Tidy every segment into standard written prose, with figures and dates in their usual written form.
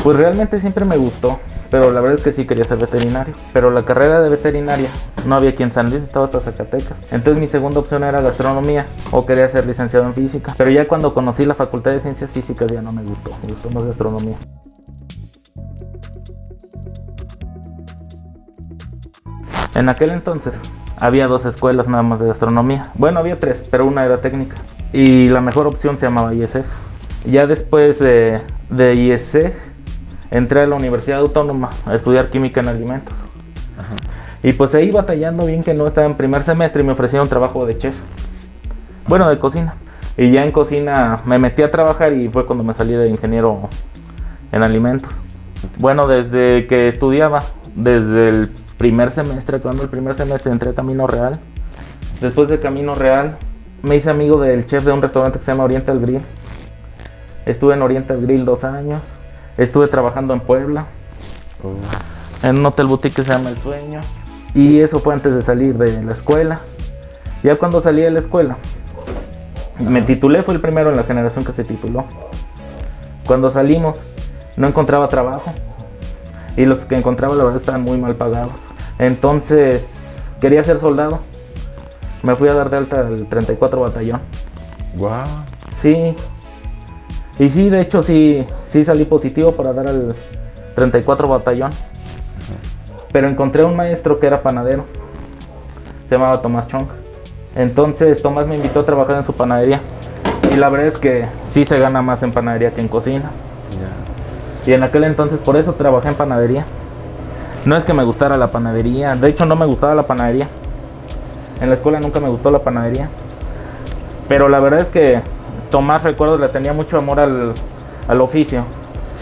Pues realmente siempre me gustó, pero la verdad es que sí quería ser veterinario. Pero la carrera de veterinaria no había aquí en San Luis, estaba hasta Zacatecas. Entonces mi segunda opción era gastronomía o quería ser licenciado en física. Pero ya cuando conocí la Facultad de Ciencias Físicas ya no me gustó más gastronomía. En aquel entonces había 2 escuelas nada más de gastronomía. Bueno, había 3, pero una era técnica. Y la mejor opción se llamaba IESEG. Ya después de IESEG entré a la Universidad Autónoma a estudiar química en alimentos. Ajá. Y pues ahí batallando bien que no estaba en primer semestre y me ofrecieron trabajo de chef. Bueno, de cocina. Y ya en cocina me metí a trabajar y fue cuando me salí de ingeniero en alimentos. Bueno, desde que estudiaba, desde el primer semestre, cuando el primer semestre entré a Camino Real. Después de Camino Real me hice amigo del chef de un restaurante que se llama Oriental Grill. Estuve en Oriental Grill 2 años. Estuve trabajando en Puebla, en un hotel boutique que se llama El Sueño. Y eso fue antes de salir de la escuela. Ya cuando salí de la escuela, me titulé, fue el primero en la generación que se tituló. Cuando salimos, no encontraba trabajo. Y los que encontraba, la verdad, estaban muy mal pagados. Entonces, quería ser soldado. Me fui a dar de alta al 34 Batallón. Wow. Sí. Y sí, de hecho, sí salí positivo para dar al 34 Batallón. Pero encontré un maestro que era panadero. Se llamaba Tomás Chong. Entonces, Tomás me invitó a trabajar en su panadería. Y la verdad es que sí se gana más en panadería que en cocina. Y en aquel entonces por eso trabajé en panadería. No es que me gustara la panadería, de hecho no me gustaba la panadería. En la escuela nunca me gustó la panadería. Pero la verdad es que Tomás, recuerdo, le tenía mucho amor al oficio.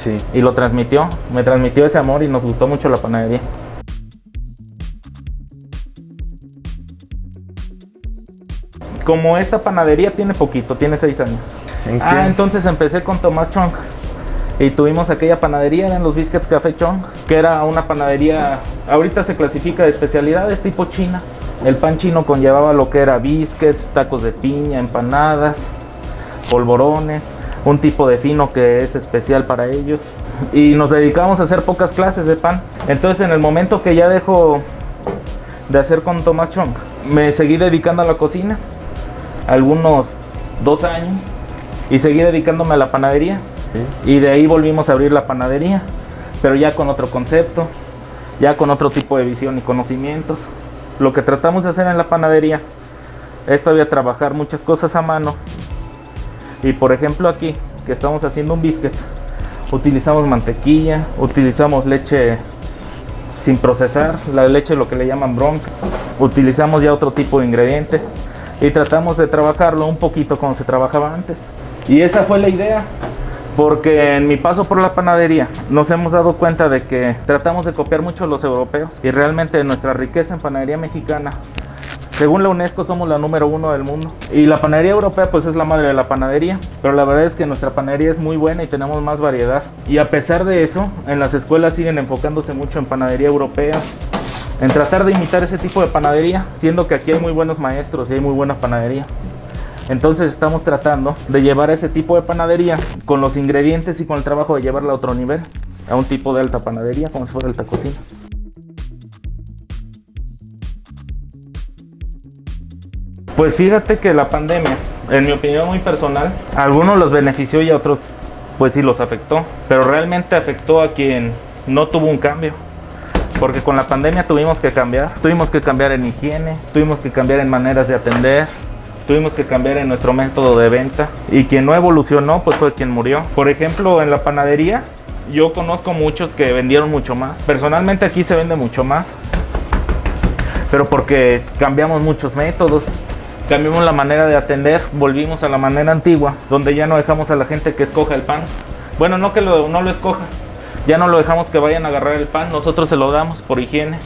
Sí. Y lo transmitió, me transmitió ese amor y nos gustó mucho la panadería. Como esta panadería tiene poquito, tiene 6 años. Entonces empecé con Tomás Chong. Y tuvimos aquella panadería, eran los Biscuits Café Chong, que era una panadería, ahorita se clasifica de especialidades tipo china. El pan chino conllevaba lo que era biscuits, tacos de piña, empanadas, polvorones, un tipo de fino que es especial para ellos. Y nos dedicamos a hacer pocas clases de pan. Entonces en el momento que ya dejo de hacer con Tomás Chong, me seguí dedicando a la cocina, algunos 2 años, y seguí dedicándome a la panadería. Y de ahí volvimos a abrir la panadería, pero ya con otro concepto, ya con otro tipo de visión y conocimientos. Lo que tratamos de hacer en la panadería es todavía trabajar muchas cosas a mano. Y por ejemplo aquí, que estamos haciendo un biscuit, utilizamos mantequilla, utilizamos leche sin procesar, la leche lo que le llaman bronca, utilizamos ya otro tipo de ingrediente y tratamos de trabajarlo un poquito como se trabajaba antes. Y esa fue la idea. Porque en mi paso por la panadería nos hemos dado cuenta de que tratamos de copiar mucho a los europeos y realmente nuestra riqueza en panadería mexicana, según la UNESCO, somos la número 1 del mundo. Y la panadería europea pues es la madre de la panadería, pero la verdad es que nuestra panadería es muy buena y tenemos más variedad. Y a pesar de eso, en las escuelas siguen enfocándose mucho en panadería europea, en tratar de imitar ese tipo de panadería, siendo que aquí hay muy buenos maestros y hay muy buena panadería. Entonces estamos tratando de llevar ese tipo de panadería con los ingredientes y con el trabajo de llevarla a otro nivel, a un tipo de alta panadería, como si fuera alta cocina. Pues fíjate que la pandemia, en mi opinión muy personal, a algunos los benefició y a otros pues sí los afectó, pero realmente afectó a quien no tuvo un cambio. Porque con la pandemia tuvimos que cambiar en higiene, tuvimos que cambiar en maneras de atender, tuvimos que cambiar en nuestro método de venta, y quien no evolucionó pues fue quien murió. Por ejemplo, en la panadería yo conozco muchos que vendieron mucho más. Personalmente aquí se vende mucho más, pero porque cambiamos muchos métodos, cambiamos la manera de atender, volvimos a la manera antigua, donde ya no dejamos a la gente que escoja el pan. Bueno, no que no lo escoja, ya no lo dejamos que vayan a agarrar el pan, nosotros se lo damos por higiene.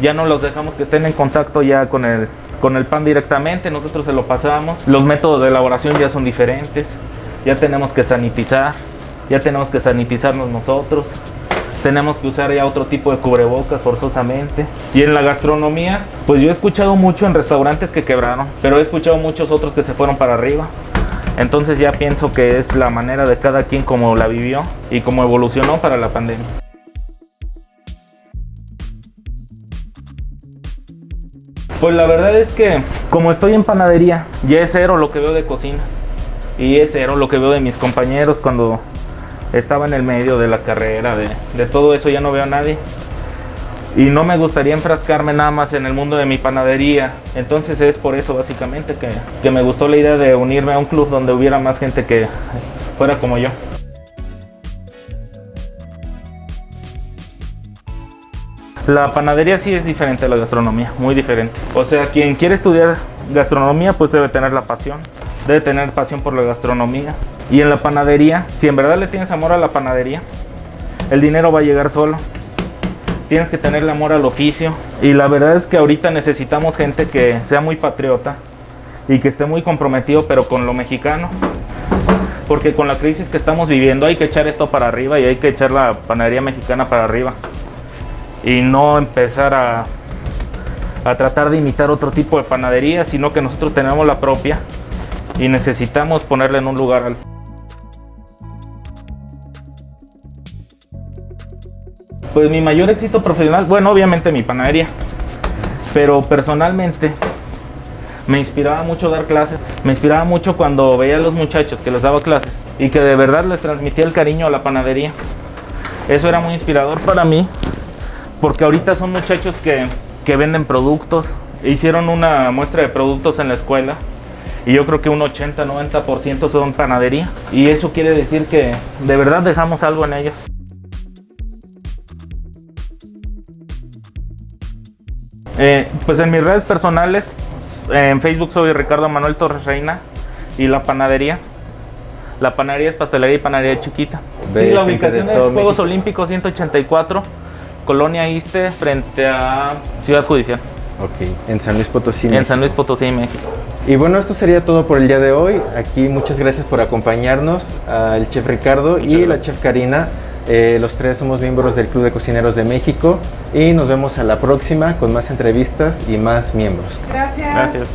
Ya no los dejamos que estén en contacto ya con el pan directamente, nosotros se lo pasamos. Los métodos de elaboración ya son diferentes, ya tenemos que sanitizar, ya tenemos que sanitizarnos nosotros, tenemos que usar ya otro tipo de cubrebocas forzosamente. Y en la gastronomía, pues yo he escuchado mucho en restaurantes que quebraron, pero he escuchado muchos otros que se fueron para arriba. Entonces ya pienso que es la manera de cada quien como la vivió y cómo evolucionó para la pandemia. Pues la verdad es que como estoy en panadería, ya es cero lo que veo de cocina y es cero lo que veo de mis compañeros cuando estaba en el medio de la carrera, de todo eso ya no veo a nadie. Y no me gustaría enfrascarme nada más en el mundo de mi panadería. Entonces es por eso básicamente que me gustó la idea de unirme a un club donde hubiera más gente que fuera como yo. La panadería sí es diferente a la gastronomía, muy diferente. O sea, quien quiere estudiar gastronomía pues debe tener la pasión. Debe tener pasión por la gastronomía. Y en la panadería, si en verdad le tienes amor a la panadería, el dinero va a llegar solo. Tienes que tenerle amor al oficio. Y la verdad es que ahorita necesitamos gente que sea muy patriota y que esté muy comprometido, pero con lo mexicano. Porque con la crisis que estamos viviendo hay que echar esto para arriba y hay que echar la panadería mexicana para arriba. Y no empezar a tratar de imitar otro tipo de panadería, sino que nosotros tenemos la propia y necesitamos ponerla en un lugar alto. Pues mi mayor éxito profesional, bueno, obviamente mi panadería, pero personalmente me inspiraba mucho dar clases, me inspiraba mucho cuando veía a los muchachos que les daba clases y que de verdad les transmitía el cariño a la panadería. Eso era muy inspirador para mí, porque ahorita son muchachos que venden productos, hicieron una muestra de productos en la escuela y yo creo que un 80-90% son panadería, y eso quiere decir que de verdad dejamos algo en ellos. Pues en mis redes personales, en Facebook soy Ricardo Manuel Torres Reina, y la panadería es pastelería y panadería chiquita. Sí, la ubicación es Juegos Olímpicos 184, Colonia Iste, frente a Ciudad Judicial. Ok, en San Luis Potosí, México. En San Luis Potosí, México. Y bueno, esto sería todo por el día de hoy. Aquí muchas gracias por acompañarnos, al chef Ricardo y la chef Karina. Los tres somos miembros del Club de Cocineros de México y nos vemos a la próxima con más entrevistas y más miembros. Gracias. Gracias.